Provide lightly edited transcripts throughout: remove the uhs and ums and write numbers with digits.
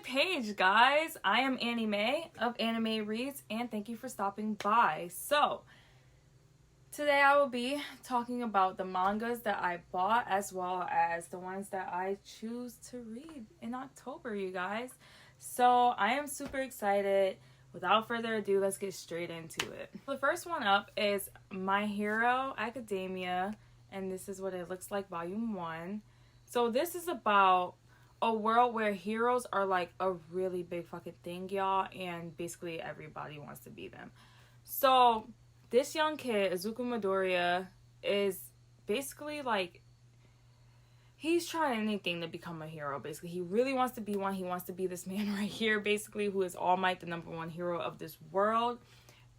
page, guys. I am Annie Mae of Anime Reads, and thank you for stopping by. So, today I will be talking about the mangas that I bought as well as the ones that I choose to read in October, you guys. So, I am super excited. Without further ado, let's get straight into it. The first one up is My Hero Academia, and this is what it looks like, volume 1. So, this is about a world where heroes are like a really big fucking thing, y'all, and basically everybody wants to be them. So this young kid, Izuku Midoriya, is basically like, he's trying anything to become a hero. Basically, he really wants to be one. He wants to be this man right here, basically, who is All Might, the #1 hero of this world.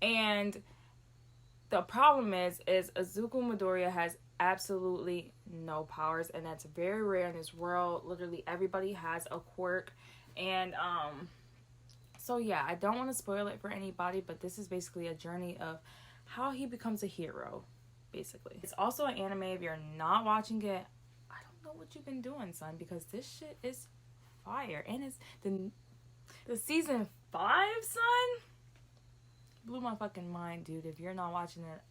And the problem is Izuku Midoriya has absolutely no powers, and that's very rare in this world. Literally everybody has a quirk, and so yeah, I don't want to spoil it for anybody, but this is basically a journey of how he becomes a hero, basically. It's also an anime. If you're not watching it, I don't know what you've been doing, son, because this shit is fire. And it's the season 5, son, blew my fucking mind, dude. If you're not watching it,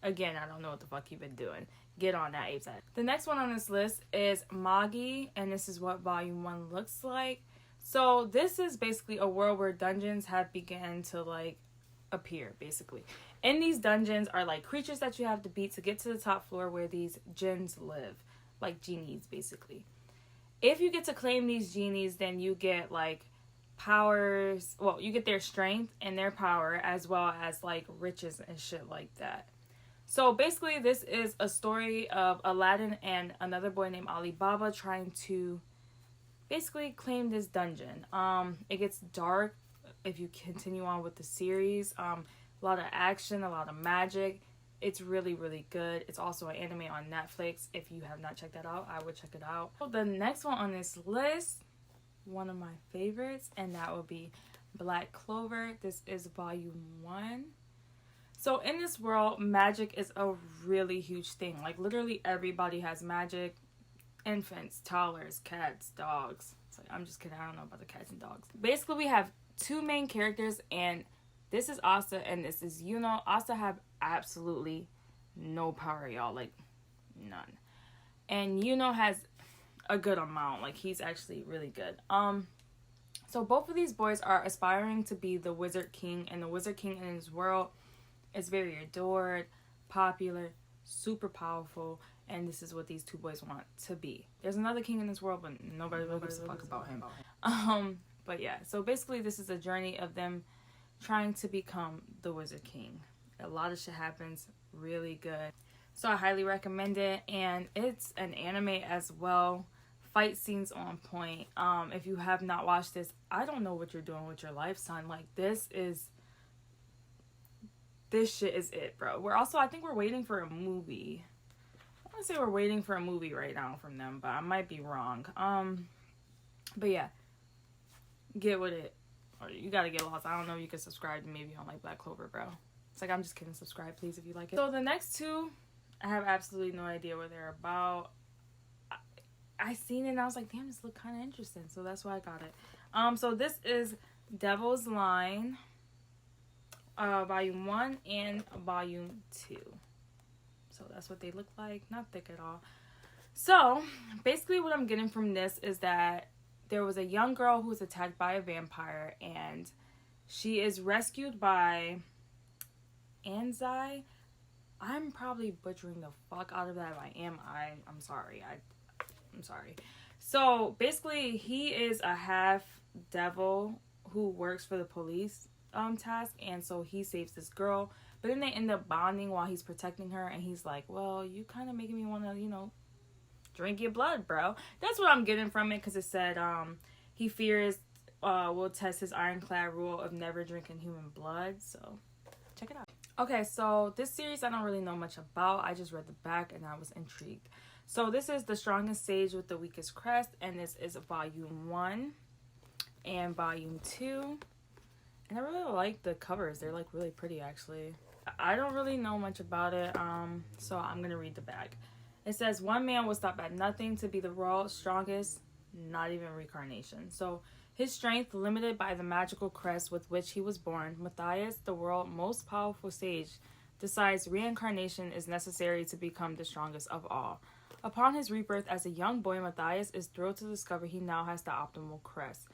again, I don't know what the fuck you've been doing. Get on that ASAP. The next one on this list is Magi, and this is what volume 1 looks like. So this is basically a world where dungeons have begun to like appear, basically. In these dungeons are like creatures that you have to beat to get to the top floor where these jinns live, like genies, basically. If you get to claim these genies, then you get like powers. Well, you get their strength and their power, as well as like riches and shit like that. So basically, this is a story of Aladdin and another boy named Alibaba trying to basically claim this dungeon. It gets dark if you continue on with the series. A lot of action, a lot of magic. It's really, really good. It's also an anime on Netflix. If you have not checked that out, I would check it out. The next one on this list, one of my favorites, and that would be Black Clover. This is volume 1. So in this world, magic is a really huge thing. Like literally everybody has magic. Infants, toddlers, cats, dogs. It's like, I'm just kidding. I don't know about the cats and dogs. Basically, we have 2 main characters, and this is Asa and this is Yuno. Asa have absolutely no power, y'all. Like, none. And Yuno has a good amount. Like, he's actually really good. So both of these boys are aspiring to be the Wizard King, and the Wizard King in his world is very adored, popular, super powerful, and this is what these 2 boys want to be. There's another king in this world, but nobody really gives a fuck about him. But yeah, so basically this is a journey of them trying to become the Wizard King. A lot of shit happens, really good. So I highly recommend it, and it's an anime as well. Fight scenes on point. If you have not watched this, I don't know what you're doing with your life, son. Like, this shit is it, bro. I think we're waiting for a movie. I want to say we're waiting for a movie right now from them, but I might be wrong. But yeah, get with it. Or you gotta get lost. I don't know if you can subscribe to me if you don't like Black Clover, bro. It's like, I'm just kidding. Subscribe, please, if you like it. So the next 2, I have absolutely no idea what they're about. I seen it and I was like, damn, this look kind of interesting. So that's why I got it. So this is Devil's Line. Volume 1 and volume 2. So that's what they look like. Not thick at all. So basically what I'm getting from this is that there was a young girl who was attacked by a vampire, and she is rescued by Anzai. I'm probably butchering the fuck out of that. If I am, I'm sorry. I'm sorry. So basically he is a half devil who works for the police task, and so he saves this girl, but then they end up bonding while he's protecting her, and he's like, well, you kind of making me want to, drink your blood, bro. That's what I'm getting from it, because it said he fears will test his ironclad rule of never drinking human blood, so check it out. Okay, so this series I don't really know much about. I just read the back and I was intrigued. So this is The Strongest Sage with the Weakest Crest, and this is volume 1 and volume 2. And I really like the covers. They're like really pretty, actually. I don't really know much about it, so I'm gonna read the back. It says, one man will stop at nothing to be the world's strongest, not even reincarnation. So His strength limited by the magical crest with which he was born, Matthias, the world's most powerful sage, decides reincarnation is necessary to become the strongest of all. Upon his rebirth as a young boy, Matthias is thrilled to discover he now has the optimal crest.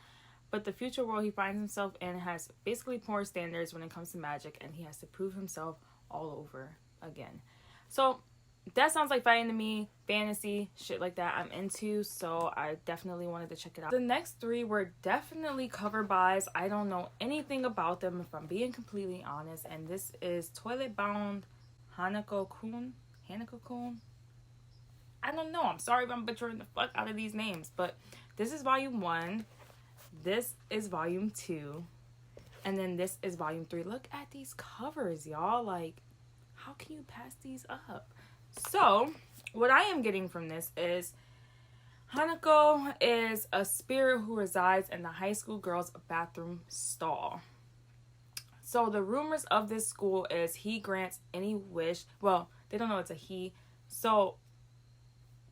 But the future world he finds himself in has basically poor standards when it comes to magic, and he has to prove himself all over again. So that sounds like fighting to me, fantasy, shit like that I'm into, so I definitely wanted to check it out. The next three were definitely cover buys. I don't know anything about them, if I'm being completely honest, and this is Toilet Bound Hanako-kun. Hanako-kun? I don't know. I'm sorry if I'm butchering the fuck out of these names, but this is volume 1. This is volume 2. And then this is volume 3. Look at these covers, y'all. Like, how can you pass these up? So, what I am getting from this is Hanako is a spirit who resides in the high school girls' bathroom stall. So, the rumors of this school is he grants any wish. Well, they don't know it's a he. So,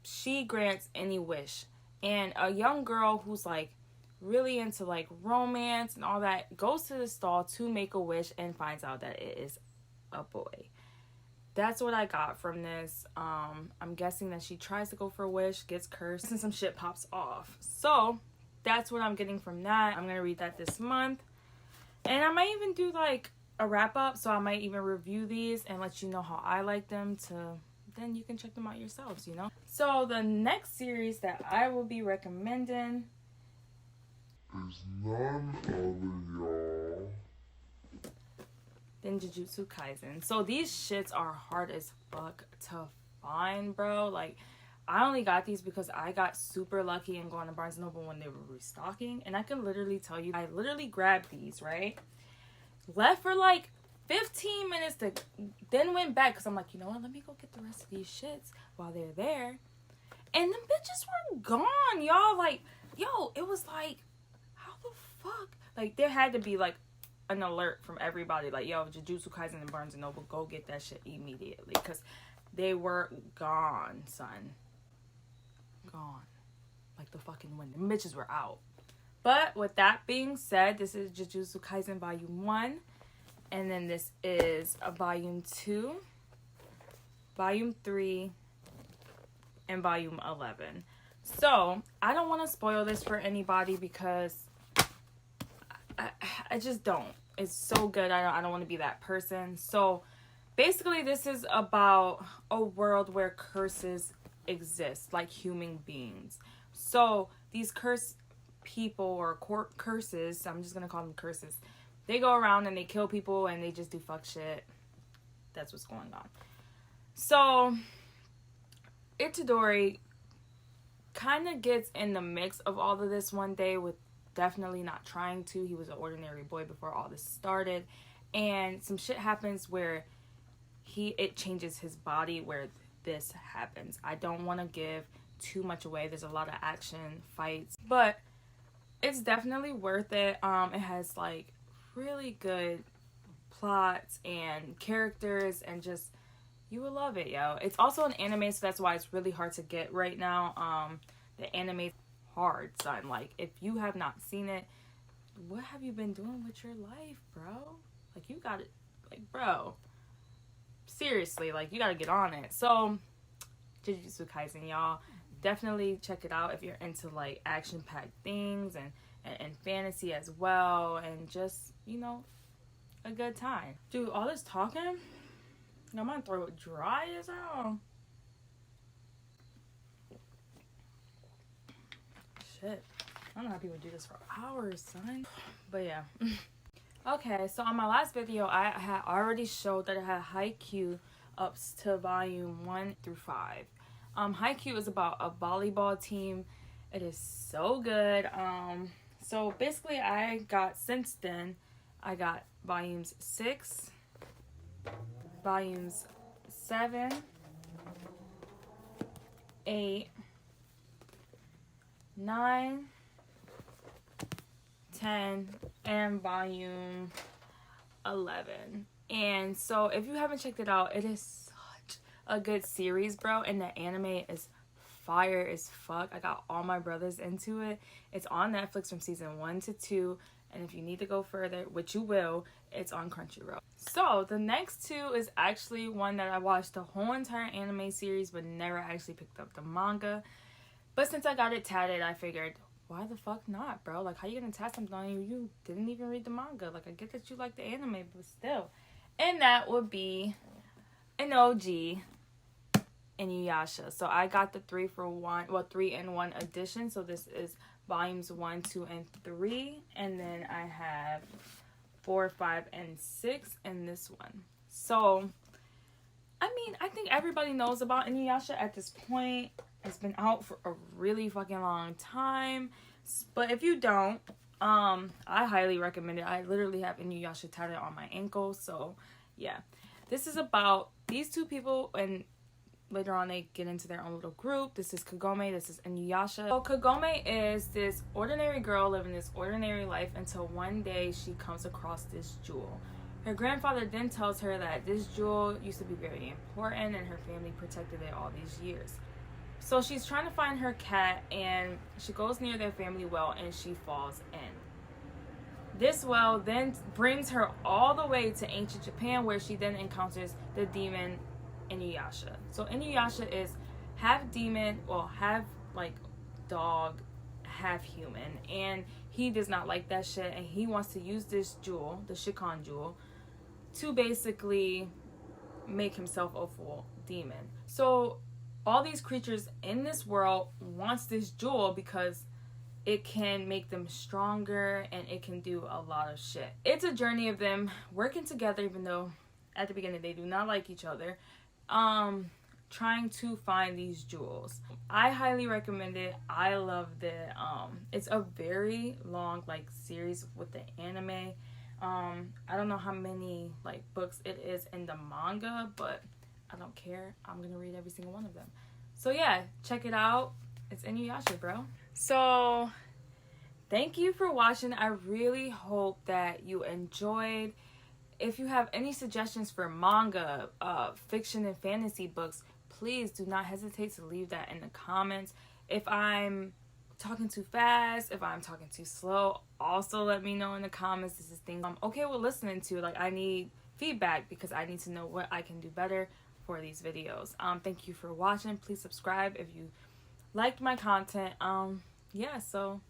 she grants any wish. And a young girl who's like really into like romance and all that goes to the stall to make a wish and finds out that it is a boy. That's what I got from this. I'm guessing that she tries to go for a wish, gets cursed, and some shit pops off. So that's what I'm getting from that. I'm gonna read that this month, and I might even do like a wrap up. So I might even review these and let you know how I like them, to then you can check them out yourselves, you know. So the next series that I will be recommending is none other, y'all, than Jujutsu Kaisen. So these shits are hard as fuck to find, bro. Like, I only got these because I got super lucky and going to Barnes & Noble when they were restocking. And I can literally tell you, I literally grabbed these, right? Left for like 15 minutes to then went back because I'm like, you know what? Let me go get the rest of these shits while they're there. And them bitches were gone, y'all. Like, yo, it was like, how the fuck? Like, there had to be like an alert from everybody, like, yo, Jujutsu Kaisen and Barnes & Noble, go get that shit immediately, because they were gone, son. Gone. Like the fucking wind. The bitches were out. But with that being said, this is Jujutsu Kaisen Volume 1, and then this is a Volume 2, Volume 3, and Volume 11. So, I don't want to spoil this for anybody because I just don't. It's so good. I don't want to be that person. So basically this is about a world where curses exist, like human beings. So these cursed people, or curses, I'm just gonna call them curses, they go around and they kill people and they just do fuck shit. That's what's going on. So Itadori kind of gets in the mix of all of this one day, with definitely not trying to. He was an ordinary boy before all this started, and some shit happens where it changes his body where this happens. I don't want to give too much away. There's a lot of action, fights, but it's definitely worth it. It has like really good plots and characters, and just, you will love it, yo. It's also an anime, so that's why it's really hard to get right now. The anime's hard, son. Like, if you have not seen it, what have you been doing with your life, bro? Like, you got it. Like, bro, seriously, like, you gotta get on it. So Jujutsu Kaisen, y'all, definitely check it out if you're into like action-packed things and fantasy as well, and just, you know, a good time. Dude, all this talking, I'm gonna throw it dry as hell. Shit. I don't know how people do this for hours, son. But yeah. Okay, so on my last video, I had already showed that I had Haikyu up to volume 1 through 5. Haikyu is about a volleyball team. It is so good. So basically since then, I got volumes 6, volumes 7, 8, 9, 10, and volume 11. And so if you haven't checked it out, it is such a good series, bro, and the anime is fire as fuck. I got all my brothers into it. It's on Netflix from season 1 to 2. And if you need to go further, which you will, it's on Crunchyroll. So the next 2 is actually one that I watched the whole entire anime series but never actually picked up the manga. But since I got it tatted, I figured, why the fuck not, bro? Like, how you gonna tat something on you? You didn't even read the manga. Like, I get that you like the anime, but still. And that would be an OG Inuyasha. So I got the 3-in-1 edition. So this is volumes 1, 2, and 3. And then I have 4, 5, and 6 in this one. So, I mean, I think everybody knows about Inuyasha at this point. It's been out for a really fucking long time. But if you don't, I highly recommend it. I literally have Inuyasha tatted on my ankle. So, yeah. This is about these 2 people, and later on they get into their own little group. This is Kagome, this is Inuyasha. So Kagome is this ordinary girl living this ordinary life until one day she comes across this jewel. Her grandfather then tells her that this jewel used to be very important and her family protected it all these years. So she's trying to find her cat, and she goes near their family well and she falls in. This well then brings her all the way to ancient Japan, where she then encounters the demon Inuyasha. So Inuyasha is half demon, well, half like dog, half human, and he does not like that shit, and he wants to use this jewel, the Shikon jewel, to basically make himself a full demon. So all these creatures in this world wants this jewel because it can make them stronger and it can do a lot of shit. It's a journey of them working together, even though at the beginning they do not like each other, trying to find these jewels. I highly recommend it. I loved it. It's a very long like series with the anime. I don't know how many like books it is in the manga, but I don't care. I'm gonna read every single one of them. So yeah, check it out. It's Inuyasha, bro. So thank you for watching. I really hope that you enjoyed. If you have any suggestions for manga, fiction, and fantasy books, please do not hesitate to leave that in the comments. If I'm talking too fast, if I'm talking too slow, also let me know in the comments. This is things I'm okay with listening to. Like, I need feedback because I need to know what I can do better for these videos. Thank you for watching. Please subscribe if you liked my content. Yeah, so